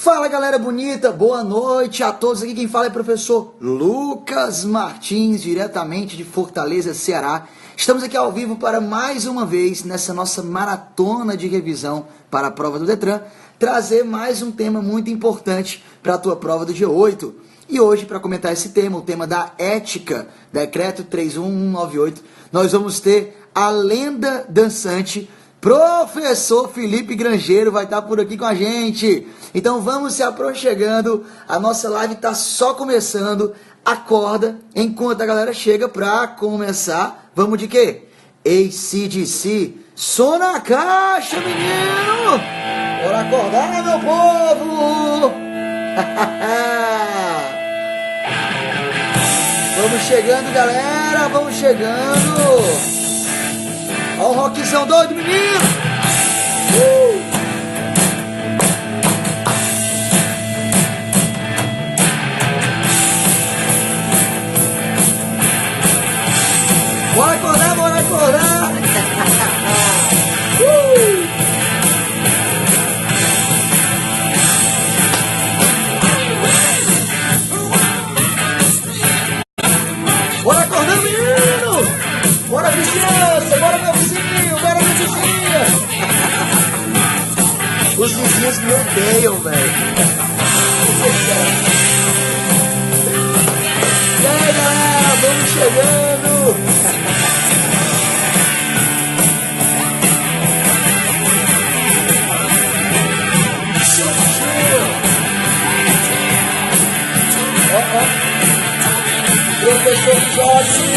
Fala galera bonita, boa noite a todos. Aqui quem fala é o professor Lucas Martins, diretamente de Fortaleza, Ceará. Estamos aqui ao vivo para mais uma vez, nessa nossa maratona de revisão para a prova do Detran, trazer mais um tema muito importante para a tua prova do dia 8. E hoje, para comentar esse tema, o tema da ética, decreto 31198, nós vamos ter a lenda dançante, professor Felipe Grangeiro vai estar por aqui com a gente. Então vamos se aproximando, a nossa live está só começando. Acorda enquanto a galera chega para começar. Vamos de quê? AC/DC, som na caixa, menino! Bora acordar, meu povo! Vamos chegando, galera, vamos chegando! Olha o rockzão doido, menino! Bora acordar, bora acordar! Bora acordar, menino! Bora, vizinhança! Bora, meu vizinho! Bora, minha vizinha! Os vizinhos me odeiam, velho. E aí, galera, vamos chegando! Professor Jorge!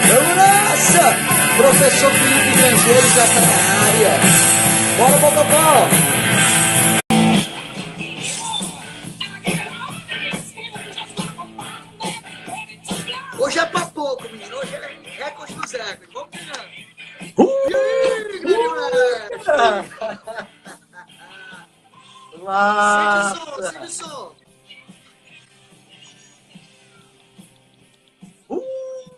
Vamos nessa! Professor Felipe Grangeiro já está na área. Bora, Bococó! Hoje é pra pouco, menino. Hoje é recorde dos recordes. Vamos tirando. E aí, grande moleque? Segue o som.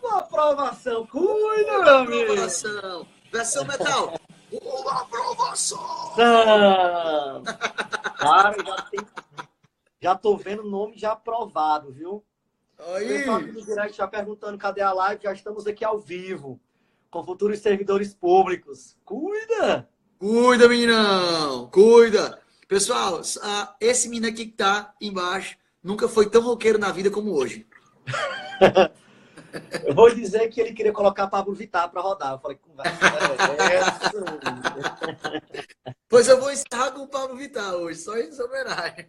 Uma aprovação, cuida, meu amigo! Aprovação. Versão metal. Uma aprovação! Cara, já tô vendo o nome já aprovado, viu? Aí. O pessoal aqui no direct já perguntando cadê a live, já estamos aqui ao vivo, com futuros servidores públicos. Cuida! Cuida, meninão! Cuida! Pessoal, esse menino aqui que tá embaixo nunca foi tão roqueiro na vida como hoje. Eu vou dizer que ele queria colocar Pablo Vittar para rodar. Eu falei, conversa é essa? Pois eu vou encerrar com o Pablo Vittar hoje, só em homenagem.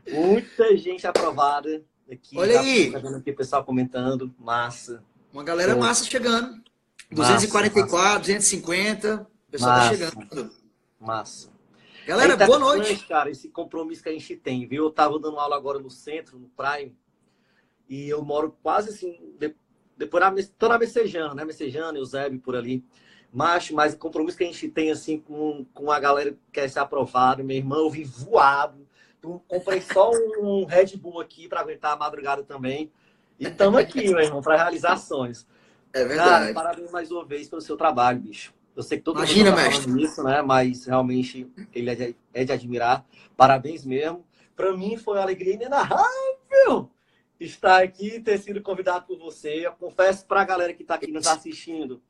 Muita gente aprovada aqui. Olha aí. Tá vendo aqui o pessoal comentando. Massa. Uma galera massa chegando. 244, 250. O pessoal tá chegando. Massa. Galera, boa noite. Cara, esse compromisso que a gente tem, viu? Eu tava dando aula agora no centro, no Prime. E eu moro quase assim, depois tô na Messejana, né? Messejana, Eusébio, por ali. Mas o compromisso que a gente tem, assim, com a galera que quer ser aprovado. Meu irmão, eu vim voado. Então, comprei só um Red Bull aqui para aguentar a madrugada também. E estamos aqui, meu irmão, para realizações. É verdade. Cara, parabéns mais uma vez pelo seu trabalho, bicho. Eu sei que todo mundo Imagina, tá mestre. falando isso, né? Mas realmente ele é de admirar. Parabéns mesmo. Para mim foi uma alegria inenarrável estar aqui e ter sido convidado por você. Eu confesso para a galera que está aqui nos assistindo,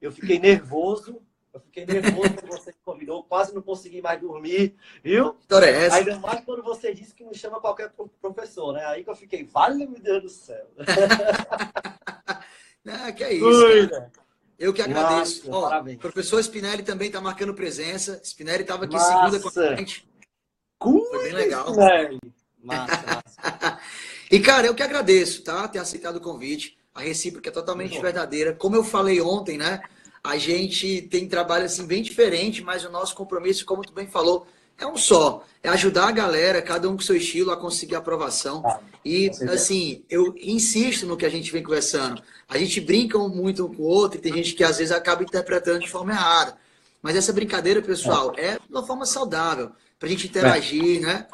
eu fiquei nervoso. Quando você me convidou, quase não consegui mais dormir, viu? História é essa? Ainda mais quando você disse que me chama qualquer professor, né? Aí que eu fiquei, vale meu Deus do céu. Não, que é isso, cara. Eu que agradeço. Massa, parabéns. O professor Spinelli também está marcando presença. Spinelli estava aqui segunda com a gente. Foi bem legal. Massa. E, cara, eu que agradeço, tá? Ter aceitado o convite. A recíproca é totalmente verdadeira. Como eu falei ontem, né? A gente tem trabalho, assim, bem diferente, mas o nosso compromisso, como tu bem falou, é um só. É ajudar a galera, cada um com seu estilo, a conseguir a aprovação. E, assim, eu insisto no que a gente vem conversando. A gente brinca muito um com o outro e tem gente que, às vezes, acaba interpretando de forma errada. Mas essa brincadeira, pessoal, é de uma forma saudável, pra gente interagir, né?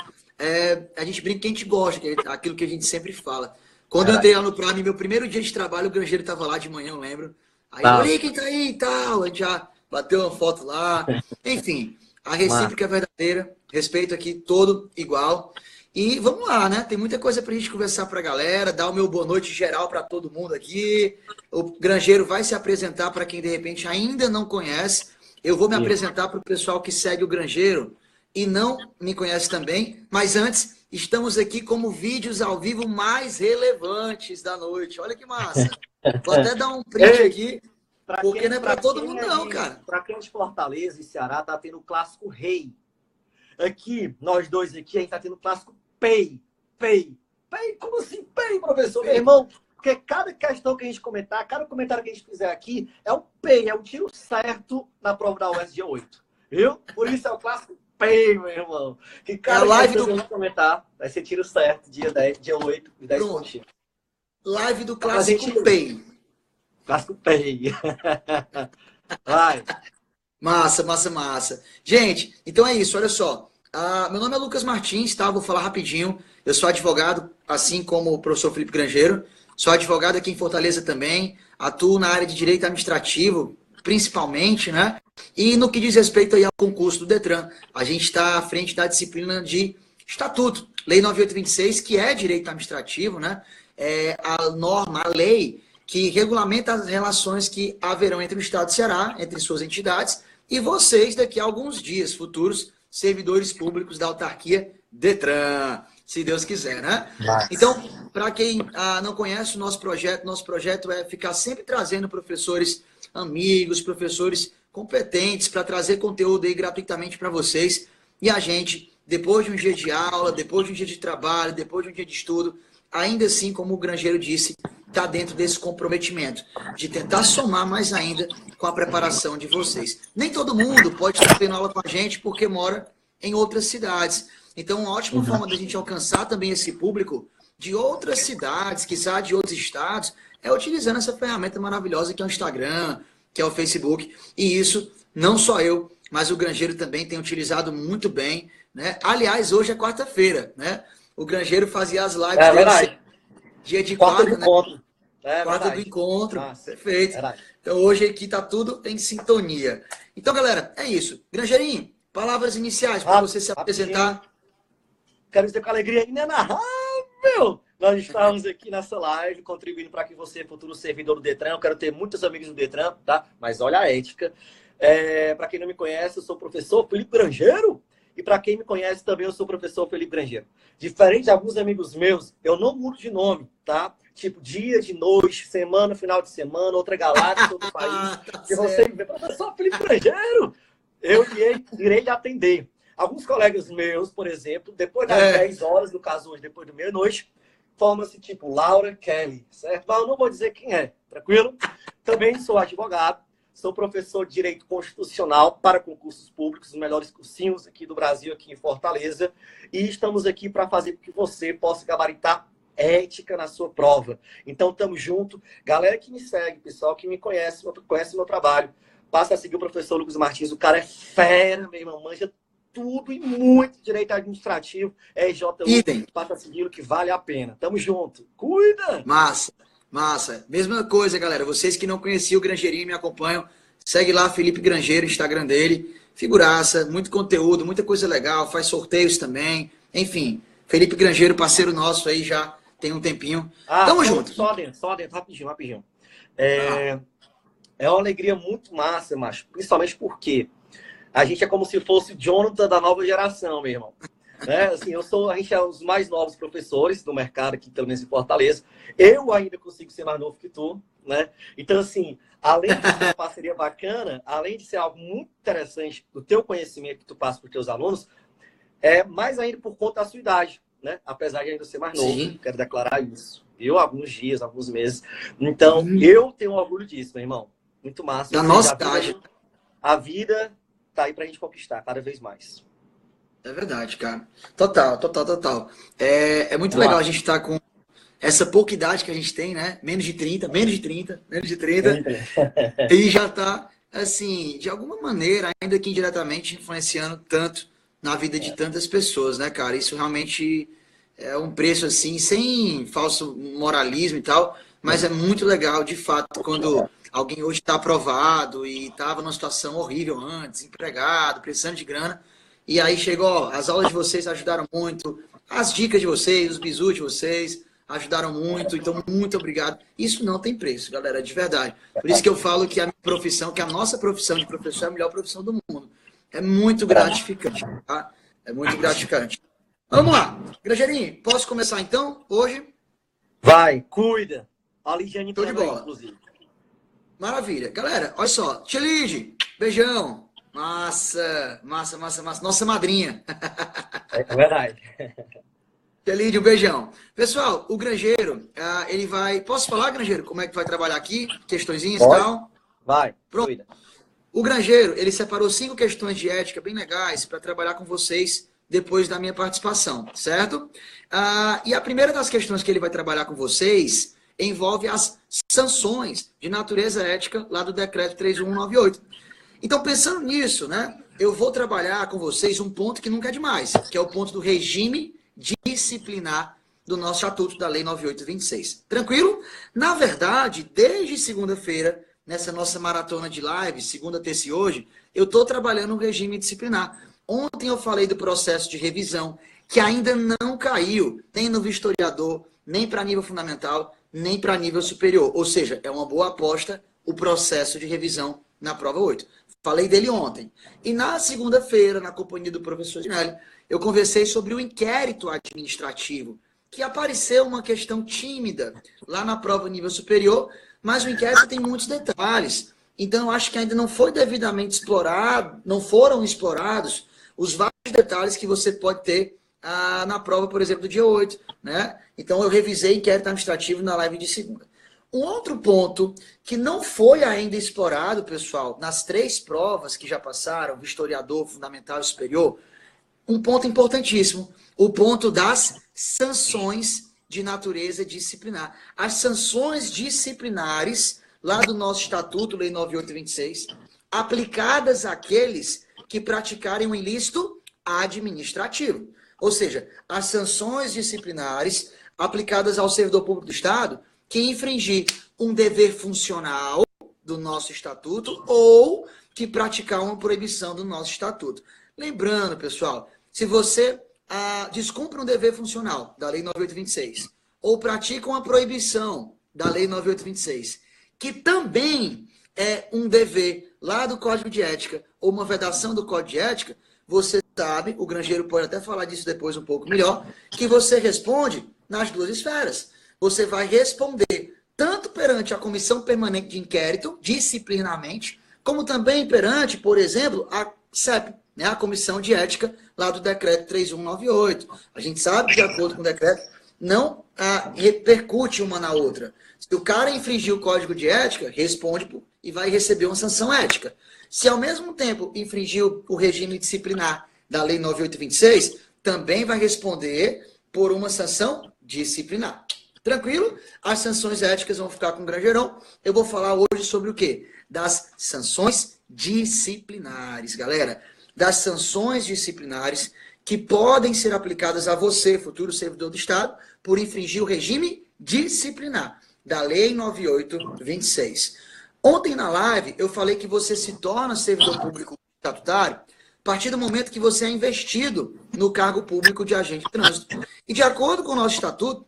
A gente brinca que a gente gosta, que é aquilo que a gente sempre fala. Quando eu entrei lá no Prime, meu primeiro dia de trabalho, o Grangeiro estava lá de manhã, eu lembro. Aí, olha quem tá aí e tal. A gente já bateu uma foto lá. Enfim, a Mas, recíproca é verdadeira, respeito aqui todo igual. E vamos lá, né? Tem muita coisa pra gente conversar pra galera, dar o meu boa noite geral pra todo mundo aqui. O Grangeiro vai se apresentar para quem de repente ainda não conhece. Eu vou me apresentar para o pessoal que segue o Grangeiro e não me conhece também. Mas antes, estamos aqui como vídeos ao vivo mais relevantes da noite. Olha que massa. Vou até dar um print aqui, porque não é para todo mundo não, cara. Para quem é de Fortaleza e Ceará, tá tendo o clássico Rei. Aqui, nós dois aqui, a gente tá tendo o clássico Pei. Como assim Pei, professor? Meu irmão, porque cada questão que a gente comentar, cada comentário que a gente fizer aqui, é um Pei, é um tiro certo na prova da UES dia 8. Viu? Por isso é o clássico Pei, meu irmão. Que cada live questão que a gente comentar vai ser tiro certo, dia 10, dia 8 e 10 pontinhos. Live do clássico Pei. Clássico Pei. Vai. Massa. Gente, então é isso, olha só. Meu nome é Lucas Martins, tá? Vou falar rapidinho. Eu sou advogado, assim como o professor Felipe Grangeiro. Sou advogado aqui em Fortaleza também. Atuo na área de direito administrativo, principalmente, né? E no que diz respeito aí ao concurso do Detran, a gente está à frente da disciplina de estatuto, Lei 9826, que é direito administrativo, né? É a norma, a lei que regulamenta as relações que haverão entre o Estado do Ceará, entre suas entidades, e vocês, daqui a alguns dias futuros, servidores públicos da autarquia Detran, se Deus quiser, né? Então, para quem não conhece o nosso projeto é ficar sempre trazendo professores amigos, professores competentes para trazer conteúdo aí gratuitamente para vocês. E a gente, depois de um dia de aula, depois de um dia de trabalho, depois de um dia de estudo, ainda assim, como o Grangeiro disse, está dentro desse comprometimento de tentar somar mais ainda com a preparação de vocês. Nem todo mundo pode estar tendo aula com a gente porque mora em outras cidades. Então, uma ótima forma da gente alcançar também esse público de outras cidades, quiçá de outros estados, é utilizando essa ferramenta maravilhosa que é o Instagram, que é o Facebook. E isso, não só eu, mas o Grangeiro também tem utilizado muito bem, né? Aliás, hoje é quarta-feira, né? O Grangeiro fazia as lives dele dia de quarta, né? Quarta do encontro. Perfeito. Então hoje aqui tá tudo em sintonia. Então, galera, é isso. Grangeirinho, palavras iniciais para você se apresentar. Quero dizer com alegria inenarrável. Nós estamos aqui nessa live contribuindo para que você, futuro servidor do Detran, eu quero ter muitos amigos do Detran, tá? Mas olha a ética. Para quem não me conhece, eu sou o professor Felipe Grangeiro. E para quem me conhece também, eu sou o professor Felipe Grangeiro. Diferente de alguns amigos meus, eu não mudo de nome, tá? Tipo, dia, de noite, semana, final de semana, outra galáxia, outro país. Se você vê, professor Felipe Grangeiro, eu irei lhe atender. Alguns colegas meus, por exemplo, depois das 10 horas, no caso hoje, depois da meia-noite, formam-se tipo Laura Kelly, certo? Mas eu não vou dizer quem é, tranquilo? Também sou advogado, sou professor de Direito Constitucional para concursos públicos, os melhores cursinhos aqui do Brasil, aqui em Fortaleza. E estamos aqui para fazer com que você possa gabaritar ética na sua prova. Então, estamos junto. Galera que me segue, pessoal que me conhece meu trabalho, passa a seguir o professor Lucas Martins. O cara é fera, meu irmão, manja tudo e muito direito administrativo. RJU, passa a seguir o que vale a pena. Tamo junto. Cuida! Massa. Mesma coisa, galera. Vocês que não conheciam o Grangeirinho e me acompanham, segue lá, Felipe Grangeiro, Instagram dele. Figuraça, muito conteúdo, muita coisa legal, faz sorteios também. Enfim, Felipe Grangeiro, parceiro nosso aí já tem um tempinho. Tamo junto. Só dentro, rapidinho. É uma alegria muito massa, macho. Principalmente porque a gente é como se fosse o Jonathan da nova geração, meu irmão. Né? Assim, a gente é os mais novos professores do mercado aqui, pelo menos em Fortaleza. Eu ainda consigo ser mais novo que tu, né? Então, assim, além de ser uma parceria bacana, além de ser algo muito interessante do teu conhecimento que tu passa para os teus alunos, é mais ainda por conta da sua idade, né? Apesar de ainda ser mais novo, quero declarar isso. Eu, alguns dias, alguns meses. Então, eu tenho orgulho disso, meu irmão. Muito massa. Da nossa idade. A vida tá aí pra gente conquistar cada vez mais. É verdade, cara. Total. É muito legal a gente estar com essa pouca idade que a gente tem, né? Menos de 30. E já tá, assim, de alguma maneira, ainda que indiretamente, influenciando tanto na vida de tantas pessoas, né, cara? Isso realmente é um preço, assim, sem falso moralismo e tal, mas é muito legal, de fato, quando alguém hoje está aprovado e estava numa situação horrível antes, empregado, precisando de grana, e aí chegou, ó, as aulas de vocês ajudaram muito, as dicas de vocês, os bizus de vocês ajudaram muito, então muito obrigado. Isso não tem preço, galera, de verdade. Por isso que eu falo que a minha profissão, que a nossa profissão de professor é a melhor profissão do mundo. É muito gratificante, tá? É muito gratificante. Vamos lá, Grangerim, posso começar então, hoje? Vai, cuida. A Ligiane Tô de entrando aí, bola. inclusive. Maravilha. Galera, olha só. Tia Lide, beijão. Massa, massa, massa, massa. Nossa madrinha. É verdade. Tia Lide, um beijão. Pessoal, o Grangeiro, ele vai... Posso falar, Grangeiro, como é que vai trabalhar aqui? Questõezinhas e Pode? tal? Vai, Pronto. cuida. O Grangeiro, ele separou 5 questões de ética bem legais para trabalhar com vocês depois da minha participação, certo? E a primeira das questões que ele vai trabalhar com vocês envolve as sanções de natureza ética lá do decreto 3198. Então, pensando nisso, né, eu vou trabalhar com vocês um ponto que nunca é demais, que é o ponto do regime disciplinar do nosso estatuto da Lei 9826. Tranquilo? Na verdade, desde segunda-feira, nessa nossa maratona de lives, segunda, terça e hoje, eu estou trabalhando um regime disciplinar. Ontem eu falei do processo de revisão, que ainda não caiu, nem no vistoriador, nem para nível fundamental, nem para nível superior. Ou seja, é uma boa aposta o processo de revisão na prova 8. Falei dele ontem. E na segunda-feira, na companhia do professor Ginelli, eu conversei sobre o inquérito administrativo, que apareceu uma questão tímida lá na prova nível superior, mas o inquérito tem muitos detalhes. Então, eu acho que ainda não foi devidamente explorado, não foram explorados os vários detalhes que você pode ter na prova, por exemplo, do dia 8, né? Então, eu revisei inquérito administrativo na live de segunda. Um outro ponto que não foi ainda explorado, pessoal, nas 3 provas que já passaram, vistoriador, fundamental e superior, um ponto importantíssimo, o ponto das sanções de natureza disciplinar. As sanções disciplinares, lá do nosso Estatuto, Lei 9826, aplicadas àqueles que praticarem um ilícito administrativo. Ou seja, as sanções disciplinares aplicadas ao servidor público do Estado que infringir um dever funcional do nosso Estatuto ou que praticar uma proibição do nosso Estatuto. Lembrando, pessoal, se você descumpre um dever funcional da Lei 9826 ou pratica uma proibição da Lei 9826, que também é um dever lá do Código de Ética ou uma vedação do Código de Ética, você sabe, o Grangeiro pode até falar disso depois um pouco melhor, que você responde nas 2 esferas. Você vai responder tanto perante a Comissão Permanente de Inquérito, disciplinarmente, como também perante, por exemplo, a CEP, né, a Comissão de Ética lá do decreto 3198. A gente sabe que, de acordo com o decreto, não repercute uma na outra. Se o cara infringir o Código de Ética, responde e vai receber uma sanção ética. Se, ao mesmo tempo, infringir o regime disciplinar da Lei 9826, também vai responder por uma sanção disciplinar. Tranquilo? As sanções éticas vão ficar com o Grangeirão. Eu vou falar hoje sobre o quê? Das sanções disciplinares, galera. Das sanções disciplinares que podem ser aplicadas a você, futuro servidor do Estado, por infringir o regime disciplinar da Lei 9826. Ontem na live eu falei que você se torna servidor público estatutário a partir do momento que você é investido no cargo público de agente de trânsito. E de acordo com o nosso estatuto,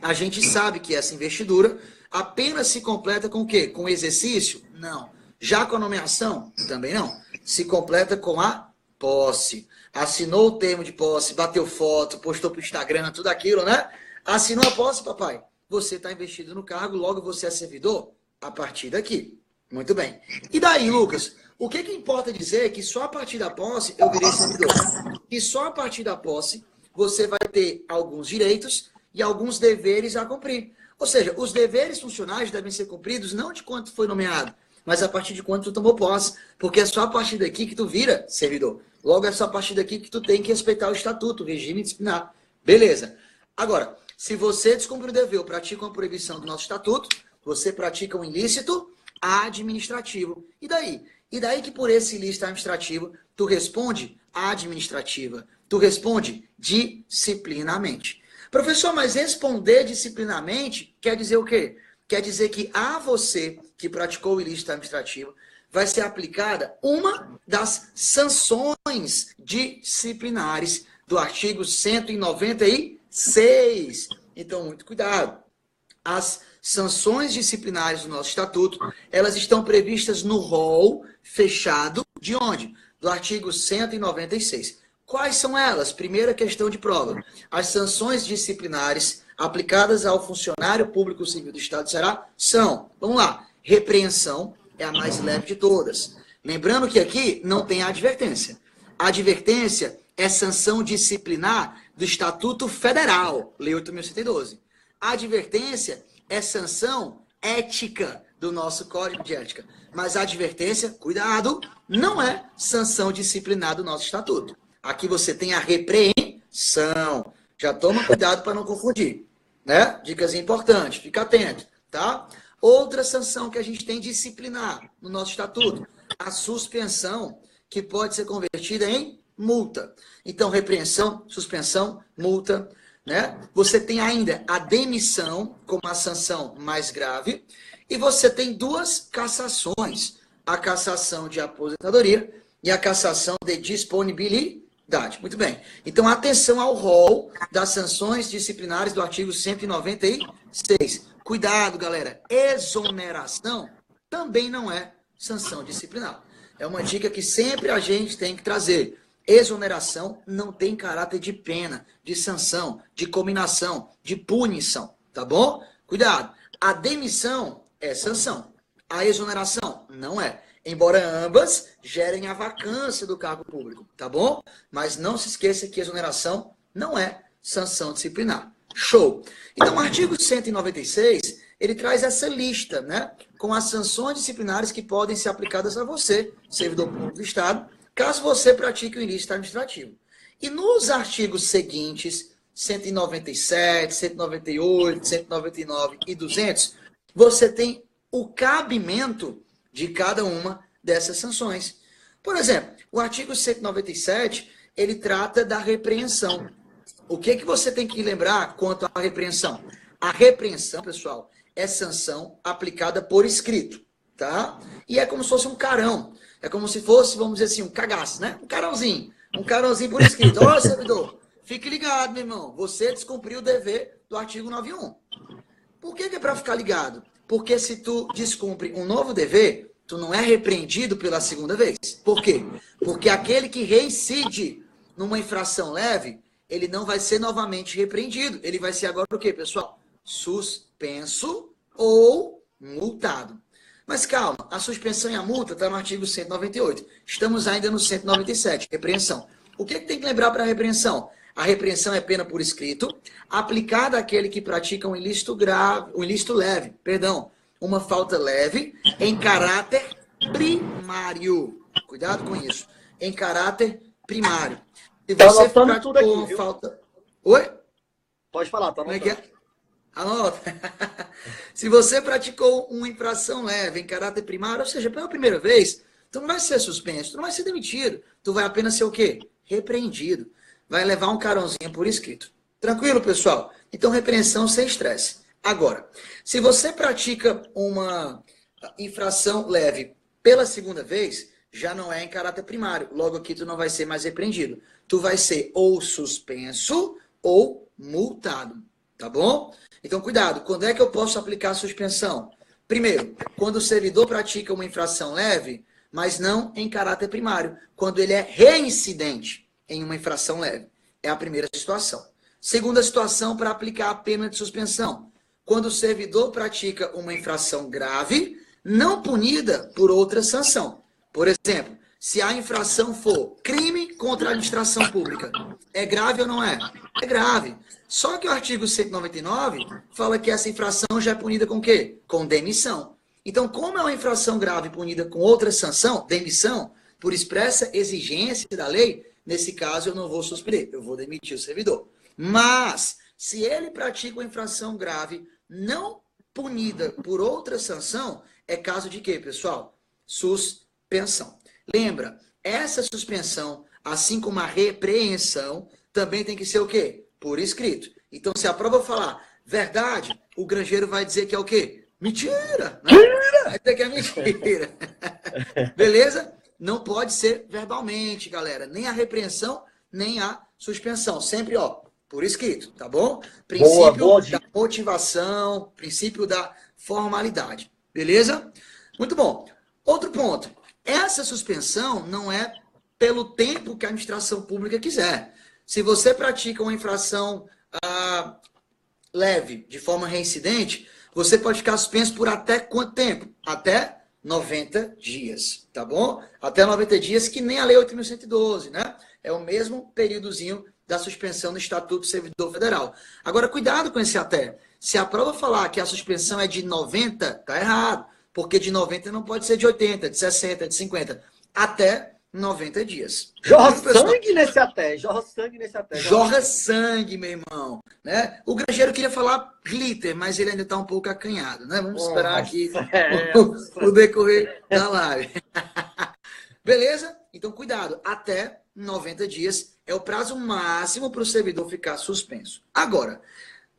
a gente sabe que essa investidura apenas se completa com o quê? Com o exercício? Não. Já com a nomeação? Também não. Se completa com a posse. Assinou o termo de posse, bateu foto, postou para o Instagram, tudo aquilo, né? Assinou a posse, papai. Você está investido no cargo, logo você é servidor a partir daqui. Muito bem. E daí, Lucas? O que importa dizer é que só a partir da posse eu virei servidor. E só a partir da posse você vai ter alguns direitos e alguns deveres a cumprir. Ou seja, os deveres funcionais devem ser cumpridos não de quanto foi nomeado, mas a partir de quanto tu tomou posse. Porque é só a partir daqui que tu vira servidor. Logo, é só a partir daqui que tu tem que respeitar o estatuto, o regime disciplinar. Beleza. Agora, se você descumpre o dever ou pratica uma proibição do nosso estatuto, você pratica um ilícito administrativo. E daí? E daí que por esse ilícito administrativo, tu responde administrativa. Tu responde disciplinamente. Professor, mas responder disciplinamente quer dizer o quê? Quer dizer que a você que praticou o ilícito administrativo, vai ser aplicada uma das sanções disciplinares do artigo 196. Então, muito cuidado. As sanções disciplinares do nosso estatuto, elas estão previstas no rol fechado de onde? Do artigo 196. Quais são elas? Primeira questão de prova. As sanções disciplinares aplicadas ao funcionário público civil do Estado do Ceará são, vamos lá, repreensão é a mais leve de todas. Lembrando que aqui não tem advertência. A advertência é sanção disciplinar do Estatuto Federal, Lei 8.112. A advertência é sanção ética do nosso Código de Ética. Mas a advertência, cuidado, não é sanção disciplinar do nosso Estatuto. Aqui você tem a repreensão. Já toma cuidado para não confundir, né? Dicas importantes, fica atento, tá? Outra sanção que a gente tem disciplinar no nosso Estatuto, a suspensão, que pode ser convertida em multa. Então, repreensão, suspensão, multa, né? Você tem ainda a demissão como a sanção mais grave e você tem duas cassações, a cassação de aposentadoria e a cassação de disponibilidade. Muito bem. Então, atenção ao rol das sanções disciplinares do artigo 196. Cuidado, galera. Exoneração também não é sanção disciplinar. É uma dica que sempre a gente tem que trazer. Exoneração não tem caráter de pena, de sanção, de cominação, de punição, tá bom? Cuidado. A demissão é sanção. A exoneração não é. Embora ambas gerem a vacância do cargo público, tá bom? Mas não se esqueça que exoneração não é sanção disciplinar. Show! Então, o artigo 196, ele traz essa lista, né? Com as sanções disciplinares que podem ser aplicadas a você, servidor público do Estado, caso você pratique o ilícito administrativo. E nos artigos seguintes, 197, 198, 199 e 200, você tem o cabimento de cada uma dessas sanções. Por exemplo, o artigo 197, ele trata da repreensão. O que você tem que lembrar quanto à repreensão? A repreensão, pessoal, é sanção aplicada por escrito, tá? E é como se fosse um carão. É como se fosse, vamos dizer assim, um cagaço, né? Um carãozinho por escrito. Olha, servidor, fique ligado, meu irmão. Você descumpriu o dever do artigo 91. Por que é para ficar ligado? Porque se tu descumpre um novo dever, tu não é repreendido pela segunda vez. Por quê? Porque aquele que reincide numa infração leve, ele não vai ser novamente repreendido. Ele vai ser agora o quê, pessoal? Suspenso ou multado. Mas calma, a suspensão e a multa está no artigo 198. Estamos ainda no 197, repreensão. O que tem que lembrar para a repreensão? A repreensão é pena por escrito, aplicada àquele que pratica um ilícito grave, um ilícito leve, uma falta leve, em caráter primário. Cuidado com isso. Em caráter primário. Se você praticou tudo aqui, uma viu? falta... Oi? Pode falar, tá anotando. Como é que é? Anota. Se você praticou uma infração leve em caráter primário, ou seja, pela primeira vez, tu não vai ser suspenso, tu não vai ser demitido. Tu vai apenas ser o quê? Repreendido. Vai levar um carãozinho por escrito. Tranquilo, pessoal? Então, repreensão sem estresse. Agora, se você pratica uma infração leve pela segunda vez, já não é em caráter primário. Logo aqui, tu não vai ser mais repreendido. Tu vai ser ou suspenso ou multado. Tá bom? Então, cuidado. Quando é que eu posso aplicar a suspensão? Primeiro, quando o servidor pratica uma infração leve, mas não em caráter primário. Quando ele é reincidente em uma infração leve. É a primeira situação. Segunda situação para aplicar a pena de suspensão. Quando o servidor pratica uma infração grave, não punida por outra sanção. Por exemplo, se a infração for crime contra a administração pública, é grave ou não é? É grave. Só que o artigo 199 fala que essa infração já é punida com o quê? Com demissão. Então, como é uma infração grave punida com outra sanção, demissão, por expressa exigência da lei, nesse caso eu não vou suspender, eu vou demitir o servidor. Mas, se ele pratica uma infração grave não punida por outra sanção, é caso de quê, pessoal? Suspensão. Lembra, essa suspensão, assim como a repreensão, também tem que ser o quê? Por escrito. Então, se a prova falar verdade, o granjeiro vai dizer que é o quê? Mentira! Né? Vai dizer que é mentira. Beleza? Não pode ser verbalmente, galera. Nem a repreensão, nem a suspensão. Sempre, ó, por escrito, tá bom? Princípio da motivação, princípio da formalidade. Beleza? Muito bom. Outro ponto. Essa suspensão não é pelo tempo que a administração pública quiser. Se você pratica uma infração leve, de forma reincidente, você pode ficar suspenso por até quanto tempo? Até 90 dias, tá bom? Até 90 dias, que nem a Lei 8.112, né? É o mesmo períodozinho da suspensão no Estatuto do Servidor Federal. Agora, cuidado com esse até. Se a prova falar que a suspensão é de 90, tá errado. Porque de 90 não pode ser de 80, de 60, de 50. Até 90 dias. Jorra sangue nesse até. Jorra sangue nesse até. Jorra sangue, meu irmão. Né? O Grangeiro queria falar glitter, mas ele ainda está um pouco acanhado. Né? Vamos esperar aqui o decorrer da live. Beleza? Então, cuidado. Até 90 dias é o prazo máximo para o servidor ficar suspenso. Agora,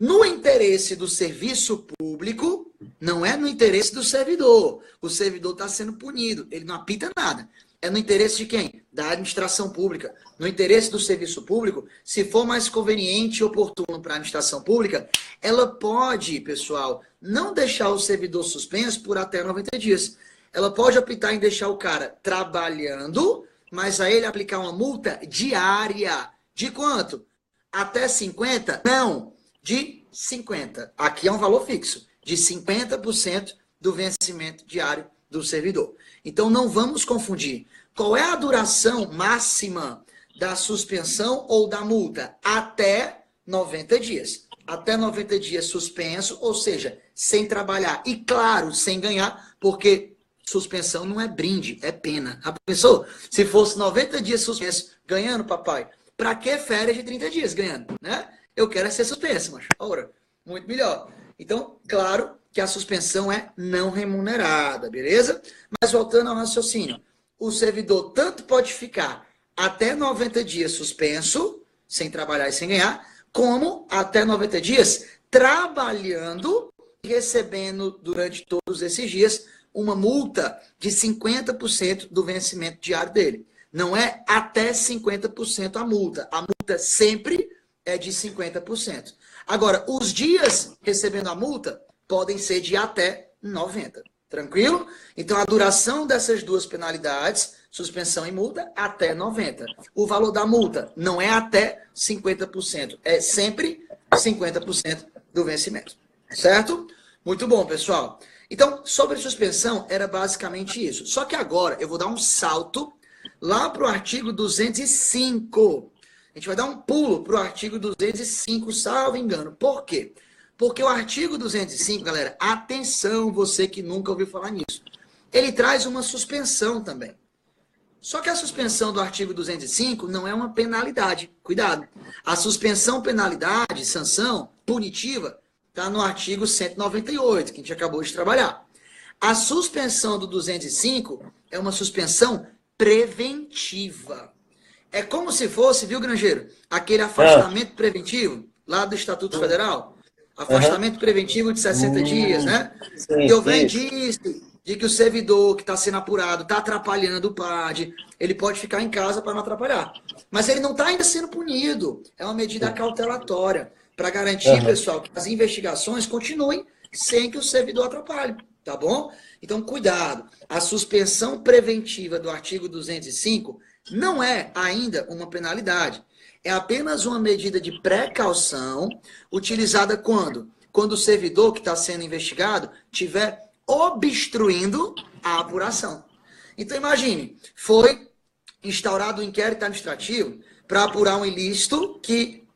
no interesse do serviço público, não é no interesse do servidor. O servidor está sendo punido. Ele não apita nada. É no interesse de quem? Da administração pública. No interesse do serviço público, se for mais conveniente e oportuno para a administração pública, ela pode, pessoal, não deixar o servidor suspenso por até 90 dias. Ela pode optar em deixar o cara trabalhando, mas a ele aplicar uma multa diária. De quanto? Até 50? Não, de 50. Aqui é um valor fixo, de 50% do vencimento diário do servidor. Então, não vamos confundir. Qual é a duração máxima da suspensão ou da multa? Até 90 dias. Até 90 dias suspenso, ou seja, sem trabalhar. E, claro, sem ganhar, porque suspensão não é brinde, é pena. A pessoa, se fosse 90 dias suspenso, ganhando, papai, para que férias de 30 dias ganhando? Né? Eu quero ser suspenso, mas, ora, muito melhor. Então, claro que a suspensão é não remunerada, beleza? Mas voltando ao raciocínio, o servidor tanto pode ficar até 90 dias suspenso, sem trabalhar e sem ganhar, como até 90 dias trabalhando e recebendo durante todos esses dias uma multa de 50% do vencimento diário dele. Não é até 50% a multa. A multa sempre é de 50%. Agora, os dias recebendo a multa podem ser de até 90. Tranquilo? Então, a duração dessas duas penalidades, suspensão e multa, até 90. O valor da multa não é até 50%, é sempre 50% do vencimento. Certo? Muito bom, pessoal. Então, sobre suspensão, era basicamente isso. Só que agora eu vou dar um salto lá para o artigo 205. A gente vai dar um pulo para o artigo 205, salvo engano. Por quê? Porque o artigo 205, galera, atenção, você que nunca ouviu falar nisso, ele traz uma suspensão também. Só que a suspensão do artigo 205 não é uma penalidade. Cuidado. A suspensão, penalidade, sanção punitiva, está no artigo 198, que a gente acabou de trabalhar. A suspensão do 205 é uma suspensão preventiva. É como se fosse, viu, Grangeiro, aquele afastamento preventivo lá do Estatuto Federal. Afastamento preventivo de 60 dias, né? E eu venho disse de que o servidor que está sendo apurado está atrapalhando o PAD, ele pode ficar em casa para não atrapalhar. Mas ele não está ainda sendo punido. É uma medida cautelatória para garantir, pessoal, que as investigações continuem sem que o servidor atrapalhe, tá bom? Então, cuidado. A suspensão preventiva do artigo 205 não é ainda uma penalidade. É apenas uma medida de precaução utilizada quando? Quando o servidor que está sendo investigado estiver obstruindo a apuração. Então, imagine, foi instaurado um inquérito administrativo para apurar um ilícito que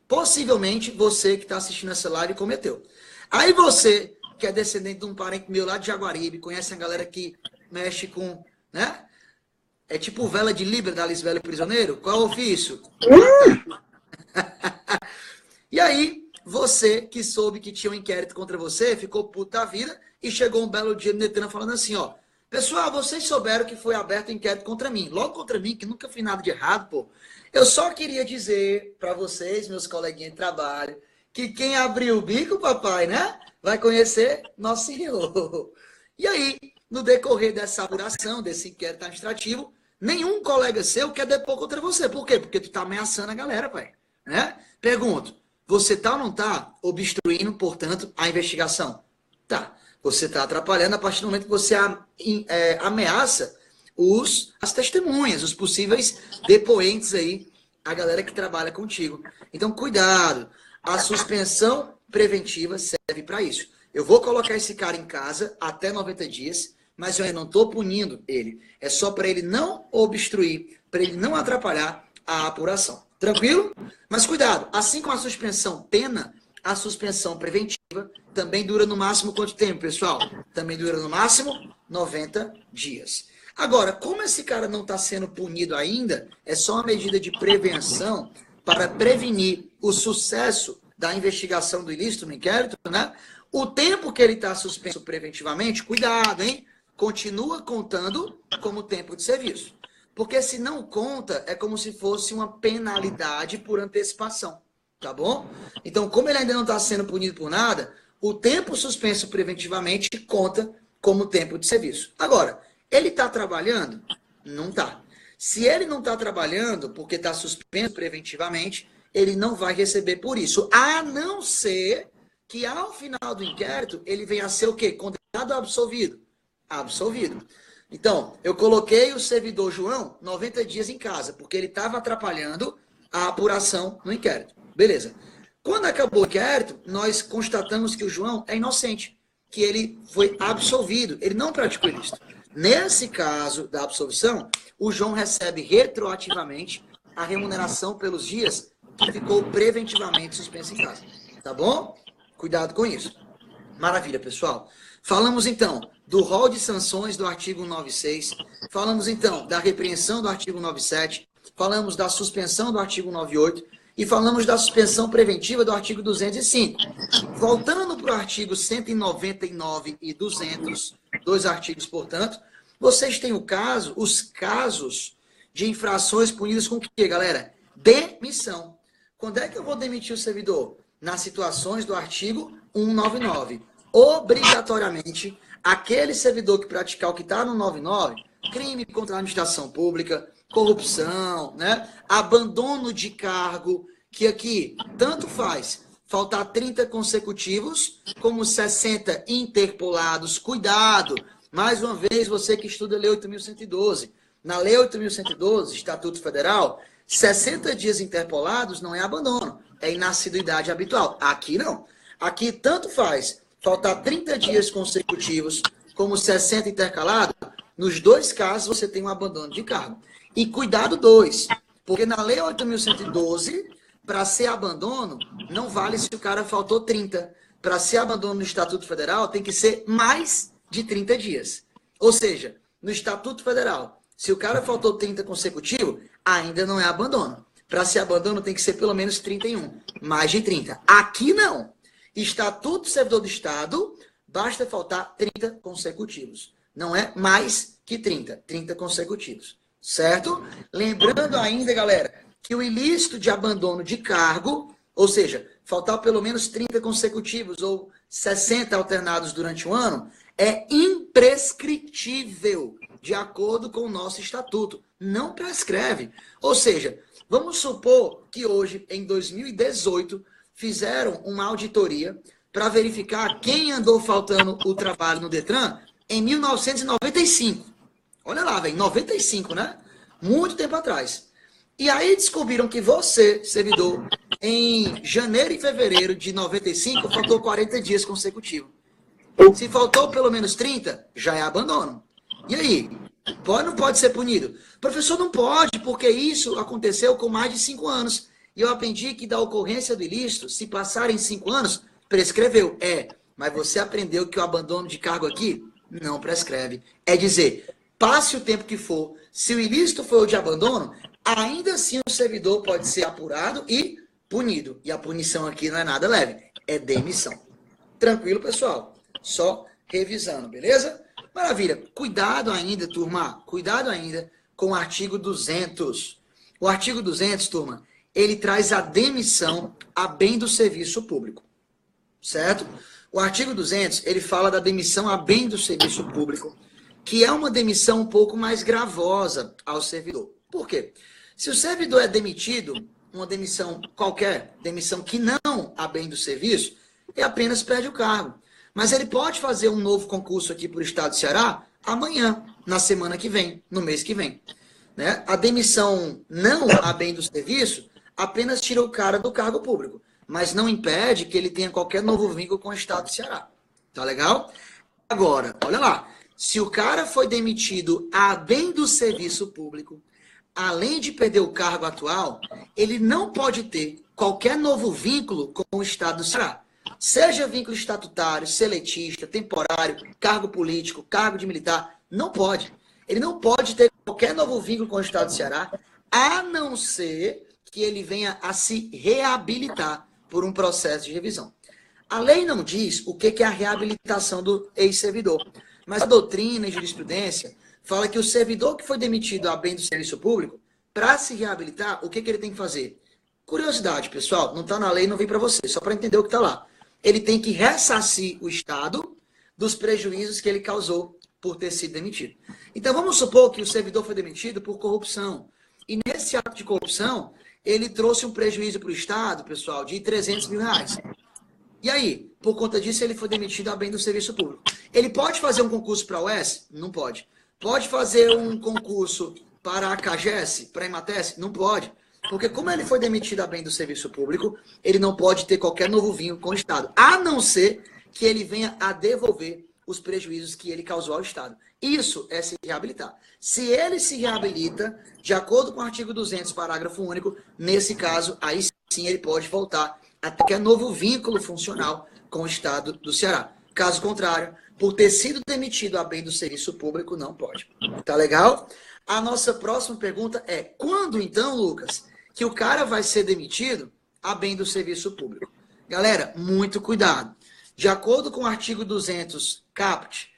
possivelmente você que está assistindo essa live cometeu. Aí você, que é descendente de um parente meu lá de Jaguaribe, conhece a galera que mexe com, né? É tipo vela de Libra da Lisbela Prisioneiro. Qual é o ofício? E aí, você que soube que tinha um inquérito contra você, ficou puto da vida e chegou um belo dia no Netran falando assim, ó. Pessoal, vocês souberam que foi aberto um inquérito contra mim. Logo contra mim, que nunca fiz nada de errado, pô. Eu só queria dizer para vocês, meus coleguinhas de trabalho, que quem abriu o bico, papai, né? Vai conhecer Nosso Senhor. E aí, no decorrer dessa apuração, desse inquérito administrativo, nenhum colega seu quer depor contra você. Por quê? Porque tu tá ameaçando a galera, pai. Né? Pergunto, você tá ou não tá obstruindo, portanto, a investigação? Tá. Você tá atrapalhando a partir do momento que você ameaça as testemunhas, os possíveis depoentes aí, a galera que trabalha contigo. Então, cuidado. A suspensão preventiva serve para isso. Eu vou colocar esse cara em casa até 90 dias, mas eu não estou punindo ele. É só para ele não obstruir, para ele não atrapalhar a apuração. Tranquilo? Mas cuidado, assim como a suspensão pena, a suspensão preventiva também dura no máximo quanto tempo, pessoal? Também dura no máximo 90 dias. Agora, como esse cara não está sendo punido ainda, é só uma medida de prevenção para prevenir o sucesso da investigação do ilícito no inquérito, né? O tempo que ele está suspenso preventivamente, cuidado, hein? Continua contando como tempo de serviço. Porque se não conta, é como se fosse uma penalidade por antecipação, tá bom? Então, como ele ainda não está sendo punido por nada, o tempo suspenso preventivamente conta como tempo de serviço. Agora, ele está trabalhando? Não está. Se ele não está trabalhando porque está suspenso preventivamente, ele não vai receber por isso. A não ser que ao final do inquérito ele venha a ser o quê? Condenado ou absolvido? Absolvido. Então, eu coloquei o servidor João 90 dias em casa, porque ele estava atrapalhando a apuração no inquérito. Beleza. Quando acabou o inquérito, nós constatamos que o João é inocente, que ele foi absolvido, ele não praticou ilícito. Nesse caso da absolvição, o João recebe retroativamente a remuneração pelos dias que ficou preventivamente suspenso em casa. Tá bom? Cuidado com isso. Maravilha, pessoal. Falamos então do rol de sanções do artigo 196, falamos então da repreensão do artigo 97, falamos da suspensão do artigo 98 e falamos da suspensão preventiva do artigo 205. Voltando para o artigo 199 e 200, dois artigos, portanto, vocês têm os casos de infrações punidas com o quê, galera? Demissão. Quando é que eu vou demitir o servidor? Nas situações do artigo 199. Obrigatoriamente, aquele servidor que praticar o que está no 99, crime contra a administração pública, corrupção, né? Abandono de cargo, que aqui tanto faz faltar 30 consecutivos, como 60 interpolados. Cuidado! Mais uma vez, você que estuda a Lei 8.112. Na Lei 8.112, Estatuto Federal, 60 dias interpolados não é abandono, é inassiduidade habitual. Aqui não. Aqui tanto faz faltar 30 dias consecutivos, como 60 intercalados. Nos dois casos, você tem um abandono de cargo. E cuidado dois, porque na Lei 8.112, para ser abandono, não vale se o cara faltou 30. Para ser abandono no Estatuto Federal, tem que ser mais de 30 dias. Ou seja, no Estatuto Federal, se o cara faltou 30 consecutivo, ainda não é abandono. Para ser abandono, tem que ser pelo menos 31. Mais de 30. Aqui não. Estatuto do Servidor do Estado, basta faltar 30 consecutivos. Não é mais que 30. 30 consecutivos. Certo? Lembrando ainda, galera, que o ilícito de abandono de cargo, ou seja, faltar pelo menos 30 consecutivos ou 60 alternados durante um ano, é imprescritível, de acordo com o nosso estatuto. Não prescreve. Ou seja, vamos supor que hoje, em 2018, fizeram uma auditoria para verificar quem andou faltando o trabalho no Detran em 1995. Olha lá, velho, 95, né? Muito tempo atrás. E aí descobriram que você, servidor, em janeiro e fevereiro de 95, faltou 40 dias consecutivos. Se faltou pelo menos 30, já é abandono. E aí? Pode ou não pode ser punido? Professor, não pode, porque isso aconteceu com mais de 5 anos. E eu aprendi que da ocorrência do ilícito, se passarem 5 anos, prescreveu. Mas você aprendeu que o abandono de cargo aqui não prescreve. É dizer, passe o tempo que for, se o ilícito for o de abandono, ainda assim o servidor pode ser apurado e punido. E a punição aqui não é nada leve, é demissão. Tranquilo, pessoal? Só revisando, beleza? Maravilha. Cuidado ainda, turma. Cuidado ainda com o artigo 200. O artigo 200, turma, ele traz a demissão a bem do serviço público. Certo? O artigo 200, ele fala da demissão a bem do serviço público, que é uma demissão um pouco mais gravosa ao servidor. Por quê? Se o servidor é demitido, uma demissão qualquer, demissão que não a bem do serviço, ele apenas perde o cargo. Mas ele pode fazer um novo concurso aqui para o Estado do Ceará amanhã, na semana que vem, no mês que vem. Né? A demissão não a bem do serviço apenas tira o cara do cargo público, mas não impede que ele tenha qualquer novo vínculo com o Estado do Ceará. Tá legal? Agora, olha lá. Se o cara foi demitido a bem do serviço público, além de perder o cargo atual, ele não pode ter qualquer novo vínculo com o Estado do Ceará. Seja vínculo estatutário, seletista, temporário, cargo político, cargo de militar, não pode. Ele não pode ter qualquer novo vínculo com o Estado do Ceará, a não ser que ele venha a se reabilitar por um processo de revisão. A lei não diz o que é a reabilitação do ex-servidor, mas a doutrina e jurisprudência fala que o servidor que foi demitido a bem do serviço público, para se reabilitar, o que ele tem que fazer? Curiosidade, pessoal, não está na lei, não vem para você, só para entender o que está lá. Ele tem que ressarcir o Estado dos prejuízos que ele causou por ter sido demitido. Então, vamos supor que o servidor foi demitido por corrupção. E nesse ato de corrupção, ele trouxe um prejuízo para o Estado, pessoal, de 300 mil reais. E aí, por conta disso, ele foi demitido a bem do serviço público. Ele pode fazer um concurso para a UES? Não pode. Pode fazer um concurso para a CAGES, para a EMATES? Não pode. Porque como ele foi demitido a bem do serviço público, ele não pode ter qualquer novo vínculo com o Estado, a não ser que ele venha a devolver os prejuízos que ele causou ao Estado. Isso é se reabilitar. Se ele se reabilita, de acordo com o artigo 200, parágrafo único, nesse caso, aí sim ele pode voltar a ter qualquer novo vínculo funcional com o Estado do Ceará. Caso contrário, por ter sido demitido a bem do serviço público, não pode. Tá legal? A nossa próxima pergunta é: quando então, Lucas, que o cara vai ser demitido a bem do serviço público? Galera, muito cuidado. De acordo com o artigo 200 caput,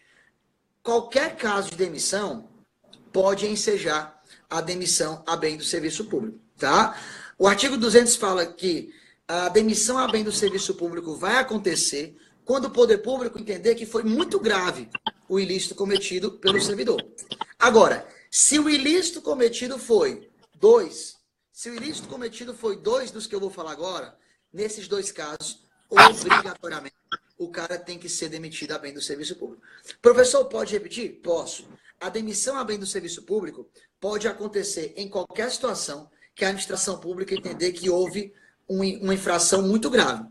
qualquer caso de demissão pode ensejar a demissão a bem do serviço público, tá? O artigo 200 fala que a demissão a bem do serviço público vai acontecer quando o poder público entender que foi muito grave o ilícito cometido pelo servidor. Agora, se o ilícito cometido foi dois dos que eu vou falar agora, nesses dois casos, obrigatoriamente, o cara tem que ser demitido a bem do serviço público. Professor, pode repetir? Posso. A demissão a bem do serviço público pode acontecer em qualquer situação que a administração pública entender que houve uma infração muito grave.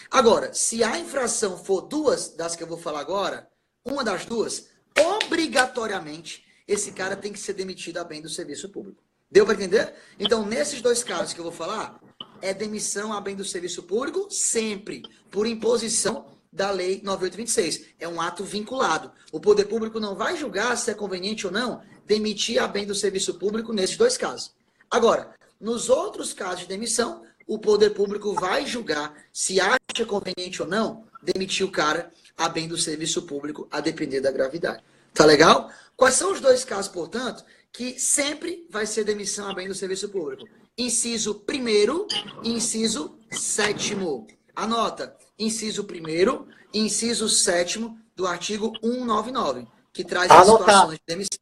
Agora, se a infração for duas das que eu vou falar agora, uma das duas, obrigatoriamente, esse cara tem que ser demitido a bem do serviço público. Deu para entender? Então, nesses dois casos que eu vou falar, é demissão a bem do serviço público sempre, por imposição da Lei 9826. É um ato vinculado. O poder público não vai julgar se é conveniente ou não demitir a bem do serviço público nesses dois casos. Agora, nos outros casos de demissão, o poder público vai julgar se acha conveniente ou não demitir o cara a bem do serviço público, a depender da gravidade. Tá legal? Quais são os dois casos, portanto, que sempre vai ser demissão a bem do serviço público? Inciso 1º e inciso 7º. Anota, inciso 1º e inciso 7º do artigo 199, que traz as situações de demissão.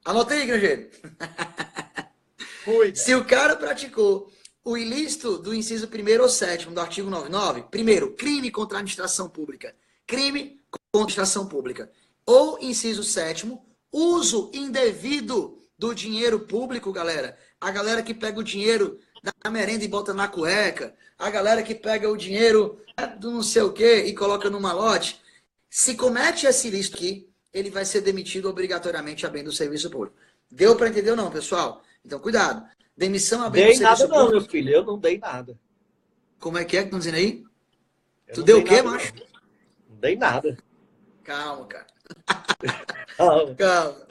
Anota aí, granjeiro. Se o cara praticou o ilícito do inciso 1º ou 7º do artigo 99, primeiro, crime contra a administração pública. Crime contra a administração pública. Ou inciso 7º, uso indevido do dinheiro público, galera. A galera que pega o dinheiro da merenda e bota na cueca. A galera que pega o dinheiro do não sei o quê e coloca no malote. Se comete esse ilícito aqui, ele vai ser demitido obrigatoriamente a bem do serviço público. Deu para entender ou não, pessoal? Então, cuidado. Demissão a bem do serviço público. Não, meu filho. Eu não dei nada. Como é que estão dizendo aí? Tu deu o quê, macho? Não dei nada. Calma, cara. Calma. Calma.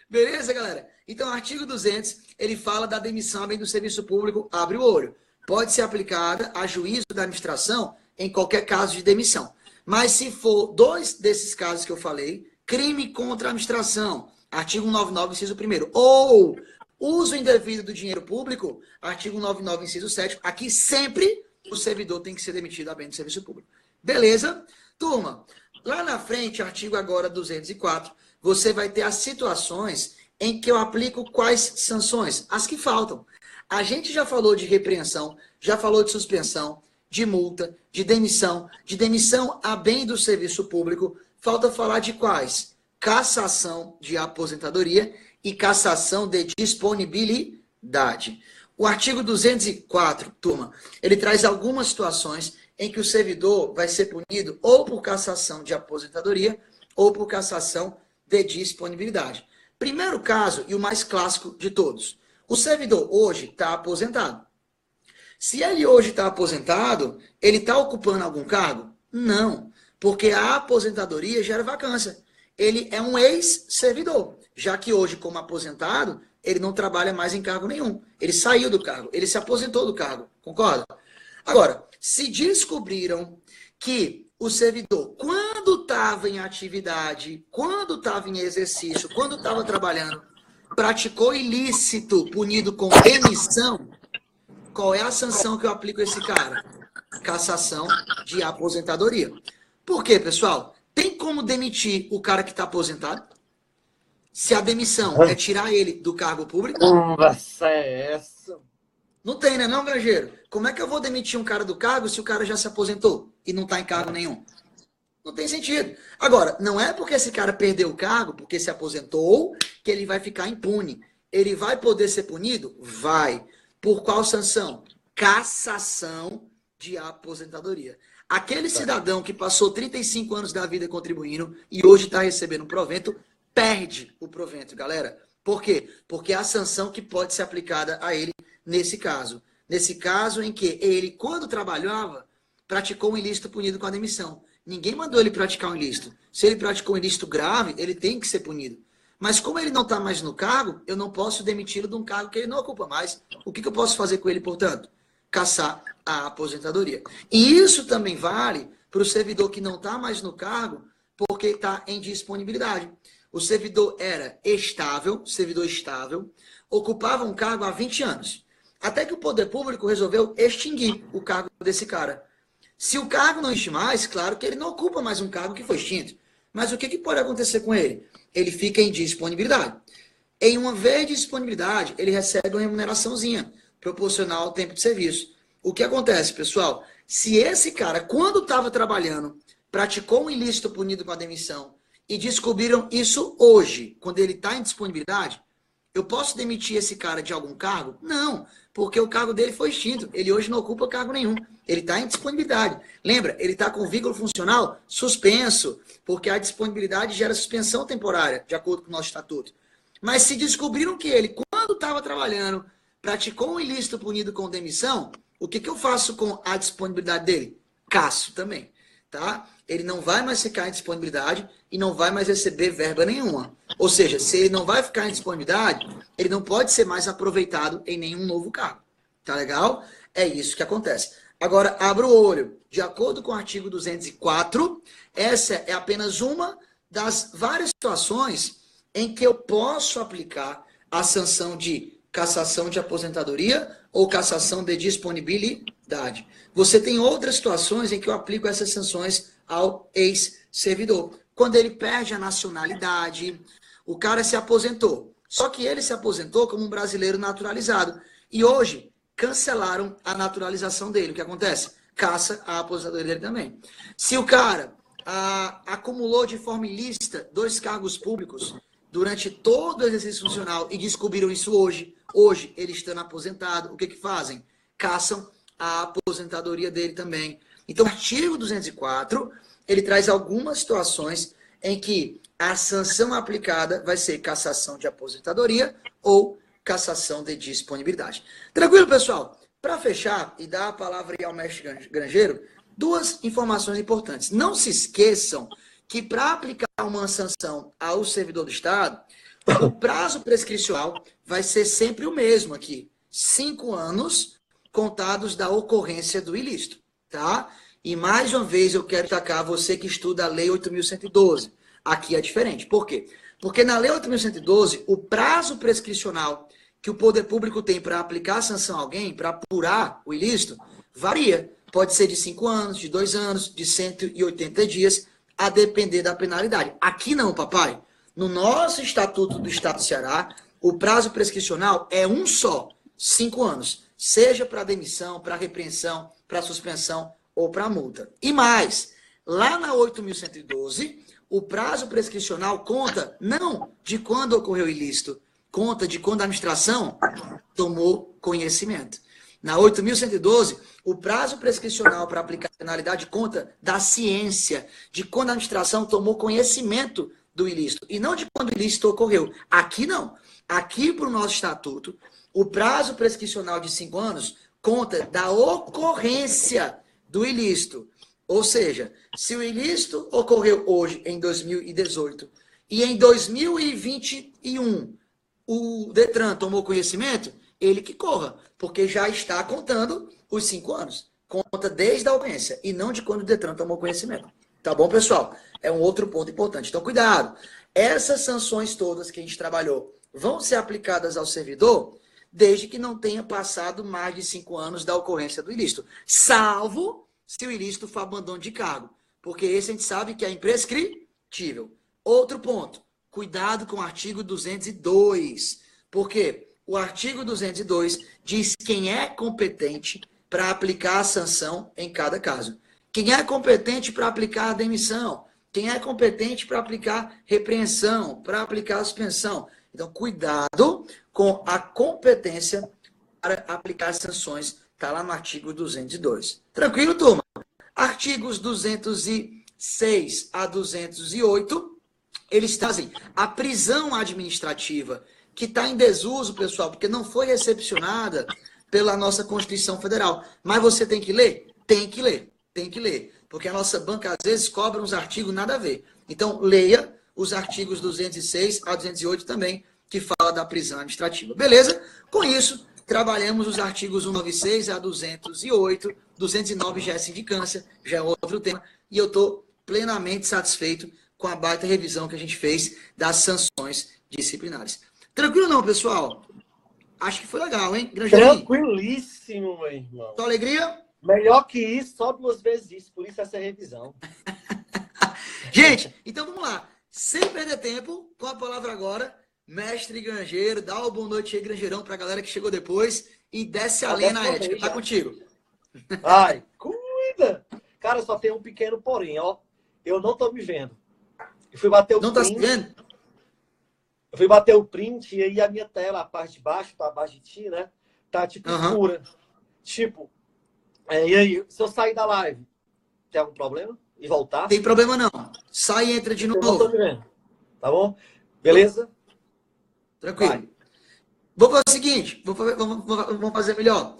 Beleza, galera? Então, o artigo 200, ele fala da demissão a bem do serviço público, abre o olho. Pode ser aplicada a juízo da administração em qualquer caso de demissão. Mas se for dois desses casos que eu falei, crime contra a administração, artigo 199, inciso 1º, ou uso indevido do dinheiro público, artigo 199, inciso 7º, aqui sempre o servidor tem que ser demitido a bem do serviço público. Beleza? Turma, lá na frente, artigo agora 204, você vai ter as situações em que eu aplico quais sanções? As que faltam. A gente já falou de repreensão, já falou de suspensão, de multa, de demissão a bem do serviço público. Falta falar de quais? Cassação de aposentadoria e cassação de disponibilidade. O artigo 204, turma, ele traz algumas situações em que o servidor vai ser punido ou por cassação de aposentadoria ou por cassação de disponibilidade. Primeiro caso, e o mais clássico de todos. O servidor hoje está aposentado. Se ele hoje está aposentado, ele está ocupando algum cargo? Não, porque a aposentadoria gera vacância. Ele é um ex-servidor, já que hoje, como aposentado, ele não trabalha mais em cargo nenhum. Ele saiu do cargo, ele se aposentou do cargo, concorda? Agora, se descobriram que o servidor, quando estava em atividade, quando estava em exercício, quando estava trabalhando, praticou ilícito punido com demissão, qual é a sanção que eu aplico a esse cara? Cassação de aposentadoria. Por quê, pessoal? Tem como demitir o cara que está aposentado? Se a demissão é tirar ele do cargo público? Conversa é essa? Não tem, né, não, Grangeiro? Como é que eu vou demitir um cara do cargo se o cara já se aposentou e não está em cargo nenhum? Não tem sentido. Agora, não é porque esse cara perdeu o cargo, porque se aposentou, que ele vai ficar impune. Ele vai poder ser punido? Vai. Por qual sanção? Cassação de aposentadoria. Aquele cidadão que passou 35 anos da vida contribuindo e hoje está recebendo um provento, perde o provento, galera. Por quê? Porque é a sanção que pode ser aplicada a ele nesse caso. Nesse caso em que ele, quando trabalhava, praticou um ilícito punido com a demissão. Ninguém mandou ele praticar um ilícito. Se ele praticou um ilícito grave, ele tem que ser punido. Mas como ele não está mais no cargo, eu não posso demiti-lo de um cargo que ele não ocupa mais. O que eu posso fazer com ele, portanto? Cassar a aposentadoria. E isso também vale para o servidor que não está mais no cargo porque está em disponibilidade. O servidor era estável, ocupava um cargo há 20 anos. Até que o poder público resolveu extinguir o cargo desse cara. Se o cargo não existe mais, claro que ele não ocupa mais um cargo que foi extinto. Mas o que pode acontecer com ele? Ele fica em disponibilidade. Em uma vez de disponibilidade, ele recebe uma remuneraçãozinha proporcional ao tempo de serviço. O que acontece, pessoal? Se esse cara, quando estava trabalhando, praticou um ilícito punido com a demissão e descobriram isso hoje, quando ele está em disponibilidade, eu posso demitir esse cara de algum cargo? Não, porque o cargo dele foi extinto. Ele hoje não ocupa cargo nenhum. Ele está em disponibilidade. Lembra? Ele está com vínculo funcional suspenso, porque a disponibilidade gera suspensão temporária, de acordo com o nosso estatuto. Mas se descobriram que ele, quando estava trabalhando, praticou um ilícito punido com demissão, o que eu faço com a disponibilidade dele? Casso também, tá? Ele não vai mais ficar em disponibilidade e não vai mais receber verba nenhuma. Ou seja, se ele não vai ficar em disponibilidade, ele não pode ser mais aproveitado em nenhum novo cargo. Tá legal? É isso que acontece. Agora, abra o olho. De acordo com o artigo 204, essa é apenas uma das várias situações em que eu posso aplicar a sanção de cassação de aposentadoria ou cassação de disponibilidade. Você tem outras situações em que eu aplico essas sanções ao ex-servidor. Quando ele perde a nacionalidade, o cara se aposentou. Só que ele se aposentou como um brasileiro naturalizado. E hoje cancelaram a naturalização dele. O que acontece? Caça a aposentadoria dele também. Se o cara acumulou de forma ilícita 2 cargos públicos durante todo o exercício funcional e descobriram isso hoje ele estando aposentado, o que fazem? Caçam a aposentadoria dele também. Então, o artigo 204, ele traz algumas situações em que a sanção aplicada vai ser cassação de aposentadoria ou cassação de disponibilidade. Tranquilo, pessoal? Para fechar e dar a palavra aí ao mestre Grangeiro, 2 informações importantes. Não se esqueçam que para aplicar uma sanção ao servidor do Estado, o prazo prescricional vai ser sempre o mesmo aqui. 5 anos contados da ocorrência do ilícito, tá? E mais uma vez eu quero destacar você que estuda a Lei 8.112. Aqui é diferente. Por quê? Porque na Lei 8.112, o prazo prescricional que o poder público tem para aplicar a sanção a alguém, para apurar o ilícito, varia. Pode ser de 5 anos, de 2 anos, de 180 dias, a depender da penalidade. Aqui não, papai. No nosso Estatuto do Estado do Ceará, o prazo prescricional é um só, 5 anos. Seja para demissão, para repreensão, para suspensão ou para multa. E mais, lá na 8.112, o prazo prescricional conta não de quando ocorreu o ilícito, conta de quando a administração tomou conhecimento. Na 8.112, o prazo prescricional para aplicar a penalidade conta da ciência, de quando a administração tomou conhecimento do ilícito, e não de quando o ilícito ocorreu. Aqui não. Aqui, para o nosso estatuto, o prazo prescricional de 5 anos conta da ocorrência do ilícito. Ou seja, se o ilícito ocorreu hoje, em 2018, e em 2021 o Detran tomou conhecimento, ele que corra, porque já está contando os 5 anos. Conta desde a ocorrência e não de quando o Detran tomou conhecimento. Tá bom, pessoal? É um outro ponto importante. Então, cuidado. Essas sanções todas que a gente trabalhou vão ser aplicadas ao servidor desde que não tenha passado mais de 5 anos da ocorrência do ilícito. Salvo se o ilícito for abandono de cargo. Porque esse a gente sabe que é imprescritível. Outro ponto. Cuidado com o artigo 202. Por quê? O artigo 202 diz quem é competente para aplicar a sanção em cada caso. Quem é competente para aplicar a demissão? Quem é competente para aplicar repreensão, para aplicar a suspensão? Então, cuidado com a competência para aplicar as sanções. Está lá no artigo 202. Tranquilo, turma? Artigos 206 a 208, eles trazem a prisão administrativa, que está em desuso, pessoal, porque não foi recepcionada pela nossa Constituição Federal. Mas você tem que ler? Tem que ler, tem que ler. Porque a nossa banca, às vezes, cobra uns artigos nada a ver. Então, leia os artigos 206 a 208 também, que fala da prisão administrativa. Beleza? Com isso, trabalhamos os artigos 196 a 208, 209 já é sindicância, já é outro tema, e eu estou plenamente satisfeito com a baita revisão que a gente fez das sanções disciplinares. Tranquilo não, pessoal? Acho que foi legal, hein? Grangelinho? Tranquilíssimo, meu irmão. Sua alegria? Melhor que isso, só 2 vezes isso. Por isso essa revisão. Gente, então vamos lá. Sem perder tempo, com a palavra agora, mestre Grangeiro, dá uma boa noite aí, Grangeirão, para a galera que chegou depois e desce a lenha na ética. Tá contigo. Ai, cuida! Cara, só tem um pequeno porém, ó. Eu não tô me vendo. Eu fui bater o Não print. tá se vendo? Eu fui bater o print e aí a minha tela, a parte de baixo, tá abaixo de ti, né? Tá tipo escura. Tipo, e aí, se eu sair da live, tem algum problema? E voltar? Tem problema não. Sai e entra de Eu não tô novo. me vendo. Tá bom? Beleza? Tranquilo. Vai. Vou fazer o seguinte, vamos fazer melhor.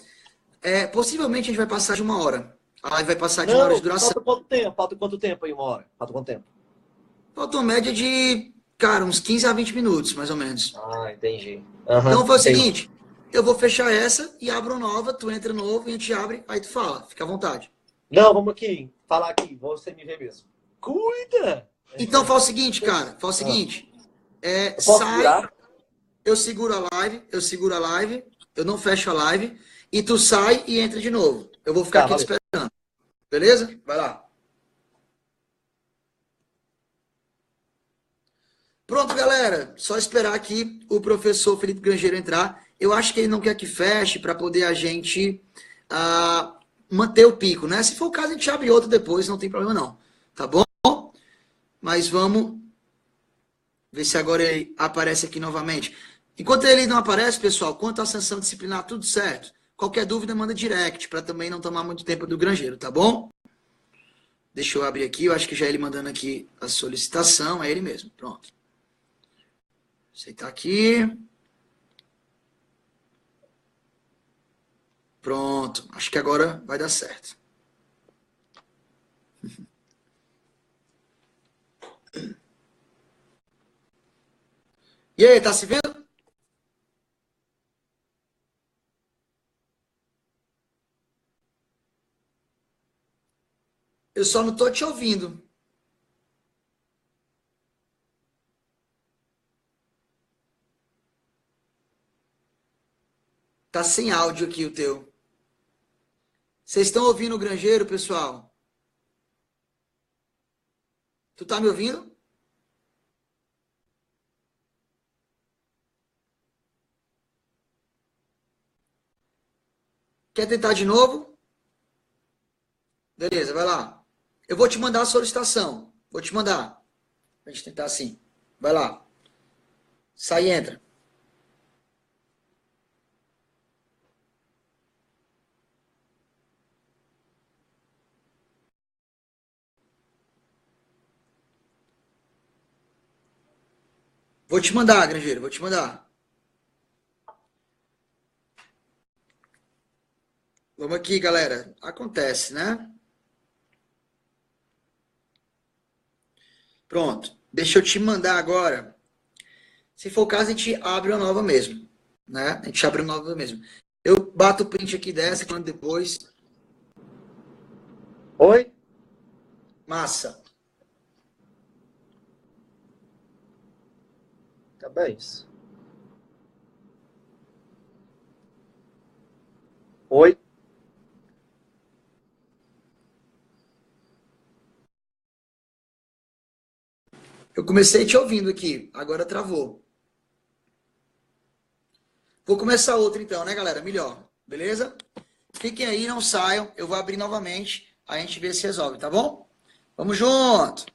Possivelmente a gente vai passar de 1 hora. A live vai passar de 1 hora de Não, duração. falta quanto tempo? Falta quanto tempo aí, 1 hora? Falta quanto tempo? Falta uma média de, cara, uns 15 a 20 minutos, mais ou menos. Ah, entendi. Então foi o entendi. seguinte, eu vou fechar essa e abro nova, tu entra novo e a gente abre, aí tu fala, fica à vontade. Não, vamos aqui, falar aqui, você me vê mesmo. Cuida! Então faz o seguinte, cara, faz o seguinte, Eu posso sai, virar? eu seguro a live, eu não fecho a live, e tu sai e entra de novo. Eu vou ficar Tá, aqui te valeu. esperando. Beleza? Vai lá. Pronto, galera. Só esperar aqui o professor Felipe Grangeiro entrar. Eu acho que ele não quer que feche para poder a gente manter o pico, né? Se for o caso, a gente abre outro depois, não tem problema não. Tá bom? Mas vamos ver se agora ele aparece aqui novamente. Enquanto ele não aparece, pessoal, quanto à sanção disciplinar, tudo certo. Qualquer dúvida, manda direct, para também não tomar muito tempo do Grangeiro, tá bom? Deixa eu abrir aqui, eu acho que já é ele mandando aqui a solicitação, é ele mesmo, pronto. Aceitar aqui. Pronto, acho que agora vai dar certo. E aí, tá se vendo? Eu só não tô te ouvindo. Tá sem áudio aqui o teu. Vocês estão ouvindo o Grangeiro, pessoal? Tu tá me ouvindo? Quer tentar de novo? Beleza, vai lá. Eu vou te mandar a solicitação. Vou te mandar. Pra gente tentar assim. Vai lá. Sai e entra. Vou te mandar, Grangeiro, vou te mandar. Vamos aqui, galera. Acontece, né? Pronto. Deixa eu te mandar agora. Se for o caso, a gente abre uma nova mesmo. Né? A gente abre uma nova mesmo. Eu bato o print aqui dessa, quando depois. Oi? Massa. Tá bem isso. Oi? Eu comecei te ouvindo aqui, agora travou. Vou começar outra então, né, galera? Melhor, beleza? Fiquem aí, não saiam. Eu vou abrir novamente, a gente vê se resolve, tá bom? Vamos junto!